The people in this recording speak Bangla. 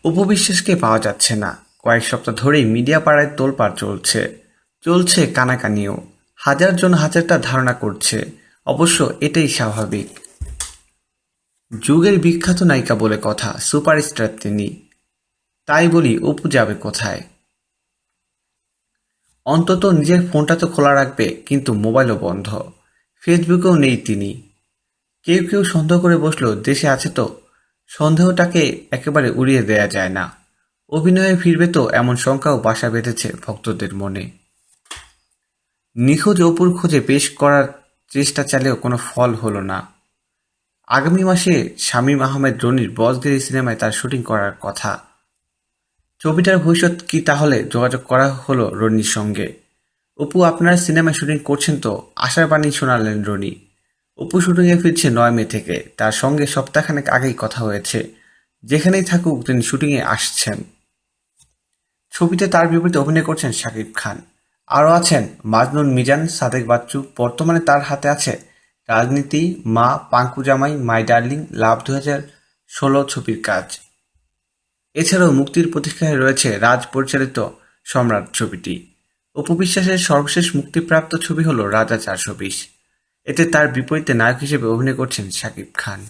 অপু বিশ্বাসকে পাওয়া যাচ্ছে না। কয়েক সপ্তাহ ধরেই মিডিয়া পাড়ায় তোলপাড় চলছে কানাকানিও। হাজার জন হাজারটা ধারণা করছে। অবশ্য এটাই স্বাভাবিক। যুগের বিখ্যাত নায়িকা বলে কথা, সুপারস্টার তিনি। তাই বলি অপু যাবে কোথায়? অন্তত নিজের ফোনটা তো খোলা রাখবে, কিন্তু মোবাইলও বন্ধ। ফেসবুকেও নেই তিনি। কেউ সন্দেহ করে বসলো দেশে আছে তো। সন্দেহটাকে একেবারে উড়িয়ে দেয়া যায় না। অভিনয়ে ফিরবে তো এমন শঙ্কাও বাসা বেঁধেছে ভক্তদের মনে। নিখোঁজ অপুর খোঁজে বেশ করার চেষ্টা চালিয়েও কোনো ফল হলো না। আগামী মাসে শামীম আহমেদ রনির বজগিরি সিনেমায় তার শুটিং করার কথা। ছবিটার ভবিষ্যৎ কি তাহলে? যোগাযোগ করা হলো রনির সঙ্গে। অপু, আপনারা সিনেমায় শুটিং করছেন তো? আশার বাণী শোনালেন রনি। অপু শুটিংয়ে ফিরছে ৯ মে থেকে। তার সঙ্গে সপ্তাহখানেক আগেই কথা হয়েছে, যেখানেই থাকুক তিনি শুটিংয়ে আসছেন। ছবিতে তার বিপরীতে অভিনয় করছেন শাকিব খান। আরও আছেন মাজনুন মিজান, সাদেক বাচ্চু। বর্তমানে তার হাতে আছে রাজনীতি, মা, পাঙ্কু জামাই, মাই ডার্লিং, লাভ ২০১৬ ছবির কাজ। এছাড়াও মুক্তির প্রতীক্ষায় রয়েছে রাজ পরিচালিত সম্রাট ছবিটি। অপু বিশ্বাসের সর্বশেষ মুক্তিপ্রাপ্ত ছবি হল রাজা ৪২০। এতে তার বিপরীতে নায়ক হিসেবে অভিনয় করছেন শাকিব খান।